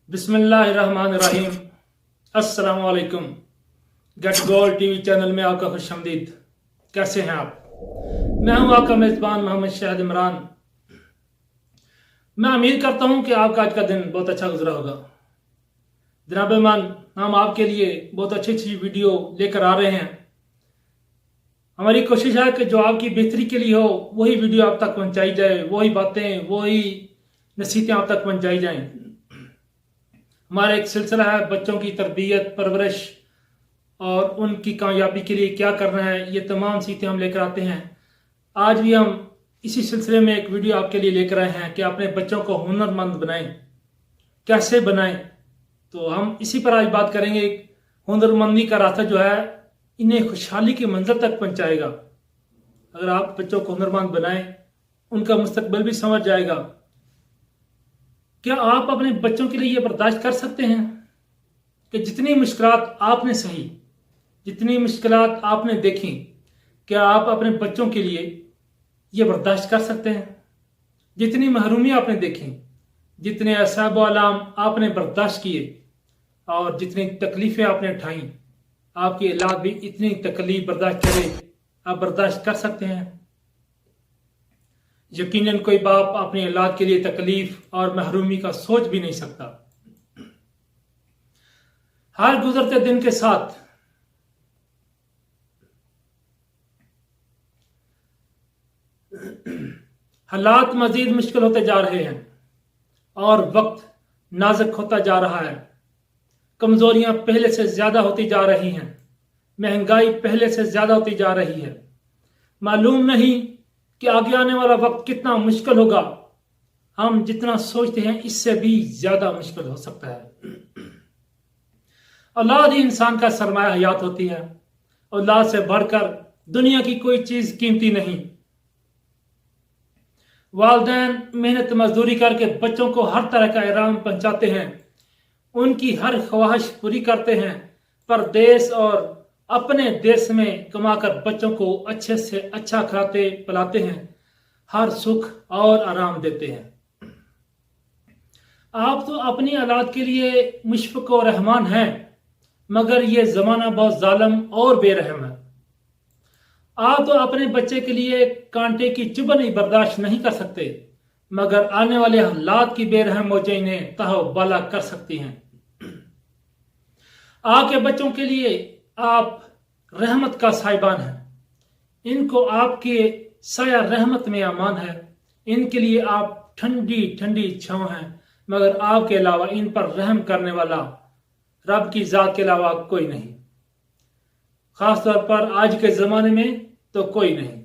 बिस्मिल्लाहिर्रहमानिर्रहीम। अस्सलाम वालेकुम। गेट गोल्ड टीवी चैनल में आपका खुशामदीद। कैसे हैं आप? मैं हूं आपका मेजबान मोहम्मद शाहिद इमरान। मैं उम्मीद करता हूं कि आपका आज का दिन बहुत अच्छा गुजरा होगा। जनाब ईमान, हम आपके लिए बहुत अच्छी अच्छी वीडियो लेकर आ रहे हैं। हमारी कोशिश है कि जो आपकी बेहतरी के लिए हो वही वीडियो आप तक पहुंचाई जाए, वही बातें, वही नसीहतें आप तक पहुंचाई जाएं। हमारा एक सिलसिला है बच्चों की तरबियत, परवरिश और उनकी कामयाबी के लिए क्या करना है, ये तमाम सीखें हम लेकर आते हैं। आज भी हम इसी सिलसिले में एक वीडियो आपके लिए लेकर आए हैं कि अपने बच्चों को हुनरमंद बनाएं। कैसे बनाएं? तो हम इसी पर आज बात करेंगे। हुनरमंदी का रास्ता जो है इन्हें खुशहाली की मंजिल तक पहुंचाएगा। अगर आप बच्चों को हुनरमंद बनाएं, उनका मुस्तकबिल भी संवर जाएगा। क्या आप अपने बच्चों के लिए ये बर्दाश्त कर सकते हैं कि जितनी मुश्किलात आपने सही, जितनी मुश्किलात आपने देखी, क्या आप अपने बच्चों के लिए ये बर्दाश्त कर सकते हैं? जितनी महरूमी आपने देखी, जितने असाब आलाम आपने बर्दाश्त किए और जितनी तकलीफें आपने उठाई, आपकी औलाद भी इतनी तकलीफ बर्दाश्त करे, आप बर्दाश्त कर सकते हैं? यकीनन कोई बाप अपनी औलाद के लिए तकलीफ और महरूमी का सोच भी नहीं सकता। हर गुजरते दिन के साथ हालात मजीद मुश्किल होते जा रहे हैं और वक्त नाजुक होता जा रहा है। कमजोरियां पहले से ज्यादा होती जा रही हैं, महंगाई पहले से ज्यादा होती जा रही है। मालूम नहीं कि आगे आने वाला वक्त कितना मुश्किल होगा। हम जितना सोचते हैं इससे भी ज्यादा मुश्किल हो सकता है। औलाद ही इंसान का सरमाया हयात होती है। औलाद से बढ़कर दुनिया की कोई चीज कीमती नहीं। वालिदैन मेहनत मजदूरी करके बच्चों को हर तरह का इनाम पहुंचाते हैं, उनकी हर ख्वाहिश पूरी करते हैं, पर देश और अपने देश में कमाकर बच्चों को अच्छे से अच्छा खिलाते पिलाते हैं, हर सुख और आराम देते हैं। आप तो अपनी औलाद के लिए मुशफ़िक़ और रहमान हैं, मगर ये जमाना बहुत जालिम और बेरहम है। आप तो अपने बच्चे के लिए कांटे की चुभन ही बर्दाश्त नहीं कर सकते, मगर आने वाले हालात की बेरहम मौजें इन्हें तहबाला कर सकती हैं। आपके बच्चों के लिए आप रहमत का साहिबान हैं। इनको आपके साया रहमत में अमान है। इनके लिए आप ठंडी ठंडी छांव हैं, मगर आपके अलावा इन पर रहम करने वाला रब की जात के अलावा कोई नहीं। खासतौर पर आज के जमाने में तो कोई नहीं।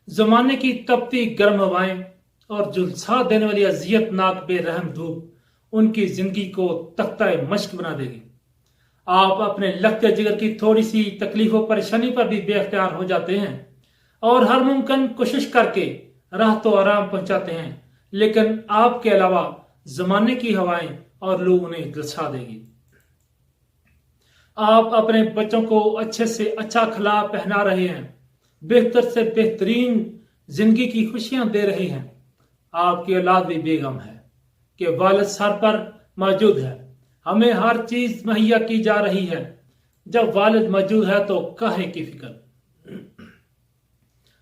जमाने की तपती गर्म हवाएं और झुलसा देने वाली अजियतनाक बेरहम धूप उनकी जिंदगी को तख्ता मश्क बना देगी। आप अपने लगते जिगर की थोड़ी सी तकलीफ और परेशानी पर भी बेख्तियार हो जाते हैं और हर मुमकिन कोशिश करके राहत तो आराम पहुंचाते हैं, लेकिन आपके अलावा जमाने की हवाएं और लोग उन्हें झुलसा देगी। आप अपने बच्चों को अच्छे से अच्छा खिला पहना रहे हैं, बेहतर से बेहतरीन जिंदगी की खुशियां दे रहे हैं। आपकी औलाद भी बेगम है कि वालिद सर पर मौजूद है, हमें हर चीज मुहैया की जा रही है। जब वालिद मौजूद है तो काहे की फिक्र।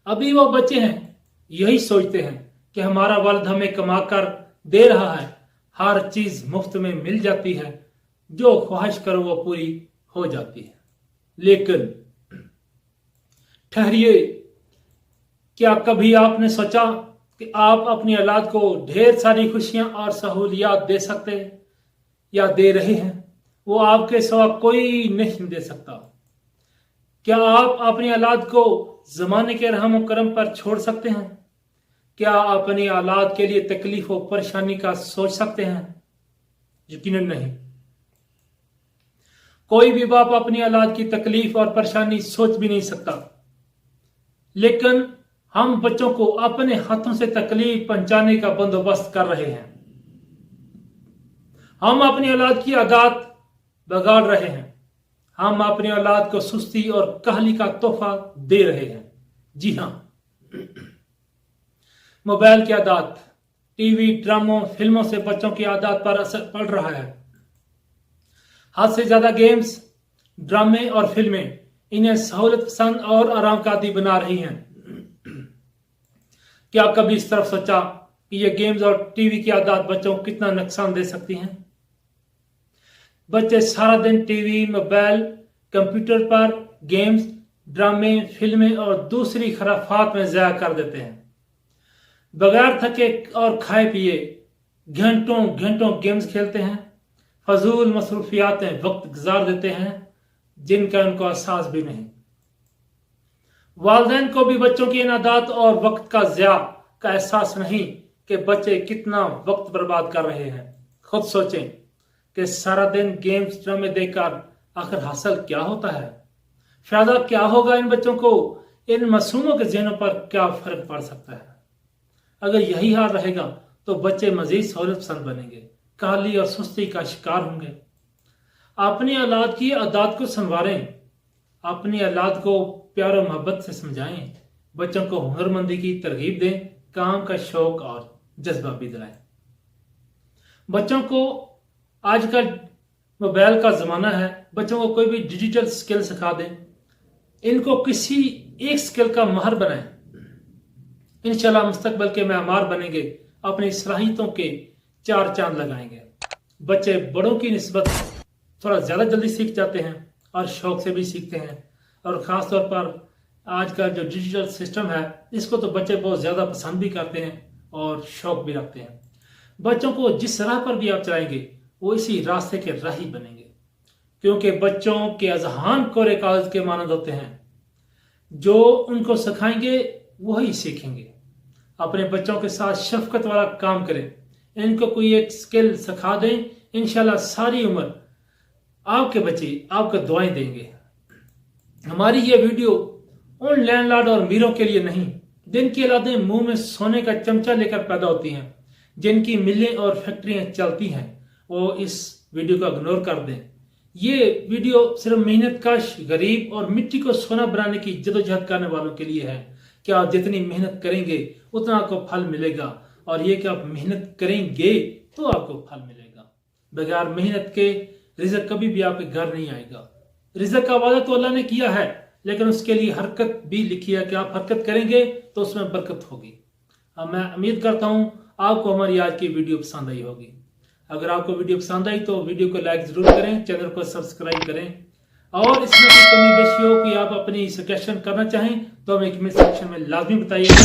अभी वो बच्चे हैं, यही सोचते हैं कि हमारा वालिद हमें कमा कर दे रहा है, हर चीज मुफ्त में मिल जाती है, जो ख्वाहिश करो वो पूरी हो जाती है। लेकिन ठहरिए, क्या कभी आपने सोचा कि आप अपनी औलाद को ढेर सारी खुशियां और सहूलियात दे सकते हैं या दे रहे हैं? वो आपके सिवा कोई नहीं दे सकता। क्या आप अपनी औलाद को जमाने के रहम और करम पर छोड़ सकते हैं? क्या अपनी औलाद के लिए तकलीफ और परेशानी का सोच सकते हैं? यकीनन नहीं। कोई भी बाप अपनी औलाद की तकलीफ और परेशानी सोच भी नहीं सकता। लेकिन हम बच्चों को अपने हाथों से तकलीफ पहुंचाने का बंदोबस्त कर रहे हैं। हम अपनी औलाद की आदत बिगाड़ रहे हैं। हम अपनी औलाद को सुस्ती और काहली का तोहफा दे रहे हैं। जी हां, मोबाइल की आदत, टीवी, ड्रामों, फिल्मों से बच्चों की आदत पर असर पड़ रहा है। हद से ज्यादा गेम्स, ड्रामे और फिल्में इन्हें सहूलत पसंद और आराम का आदी बना रही हैं। क्या आप कभी इस तरफ सोचा कि ये गेम्स और टीवी की आदत बच्चों को कितना नुकसान दे सकती हैं? बच्चे सारा दिन टीवी, मोबाइल, कंप्यूटर पर गेम्स, ड्रामे, फिल्में और दूसरी खराफात में ज़ाया कर देते हैं। बगैर थके और खाए पिए घंटों घंटों गेम्स खेलते हैं, फजूल मसरूफियात में वक्त गुजार देते हैं जिनका उनको एहसास भी नहीं। वालिदैन को भी बच्चों की इन आदत और वक्त का ज़िया का एहसास नहीं कि बच्चे कितना वक्त बर्बाद कर रहे हैं। खुद सोचें कि सारा दिन गेम्स, ड्रामे देखकर आखिर हासिल क्या होता है? फायदा क्या होगा इन बच्चों को? इन मासूमों के ज़हनों पर क्या फर्क पड़ सकता है? अगर यही हाल रहेगा तो बच्चे मजीद सहूलत पसंद बनेंगे, काहली और सुस्ती का शिकार होंगे। अपनी औलाद की आदत को संवारें, अपनी औलाद को प्यार और मोहब्बत से समझाएं, बच्चों को हुनरमंदी की तरगीब दें, काम का शौक और जज्बा भी दिलाएं। बच्चों को आजकल मोबाइल का ज़माना है, बच्चों को कोई भी डिजिटल स्किल सिखा दें, इनको किसी एक स्किल का माहिर बनाएं। इंशाल्लाह मुस्तकबिल के मेहमान बनेंगे, अपनी सलाहियतों के चार चांद लगाएंगे। बच्चे बड़ों की निस्बत थोड़ा ज़्यादा जल्दी सीख जाते हैं और शौक से भी सीखते हैं, और ख़ास तौर पर आज का जो डिजिटल सिस्टम है इसको तो बच्चे बहुत ज़्यादा पसंद भी करते हैं और शौक भी रखते हैं। बच्चों को जिस राह पर भी आप चलाएंगे वो इसी रास्ते के राही बनेंगे, क्योंकि बच्चों के अजहान कोरे कागज के मानद होते हैं। जो उनको सिखाएंगे वही सीखेंगे। अपने बच्चों के साथ शफकत वाला काम करें, इनको कोई एक स्किल सिखा दें, इंशाल्लाह सारी उम्र आपके बच्चे आपको दुआएं देंगे। हमारी ये वीडियो उन लैंडलॉर्ड और अमीरों के लिए नहीं, जिनकी औलादें मुंह में सोने का चमचा लेकर पैदा होती हैं, जिनकी मिलें और फैक्ट्रियां चलती हैं, वो इस वीडियो को इग्नोर कर दें। ये वीडियो सिर्फ मेहनत कश, गरीब और मिट्टी को सोना बनाने की जदोजहद करने वालों के लिए है कि आप जितनी मेहनत करेंगे उतना आपको फल मिलेगा, और ये कि आप मेहनत करेंगे तो आपको फल मिलेगा। बगैर मेहनत के रिज़्क कभी भी आपके घर नहीं आएगा। रिज़्क का वादा तो अल्लाह ने किया है, लेकिन उसके लिए हरकत भी लिखी है कि आप हरकत करेंगे तो उसमें बरकत होगी। अब मैं उम्मीद करता हूँ आपको हमारी आज की वीडियो पसंद आई होगी। अगर आपको वीडियो पसंद आई तो वीडियो को लाइक जरूर करें, चैनल को सब्सक्राइब करें, और इसमें कोई कमी बेशी हो कि आप अपनी सजेशन करना चाहें तो हमें कमेंट सेक्शन में लाजमी बताइएगा।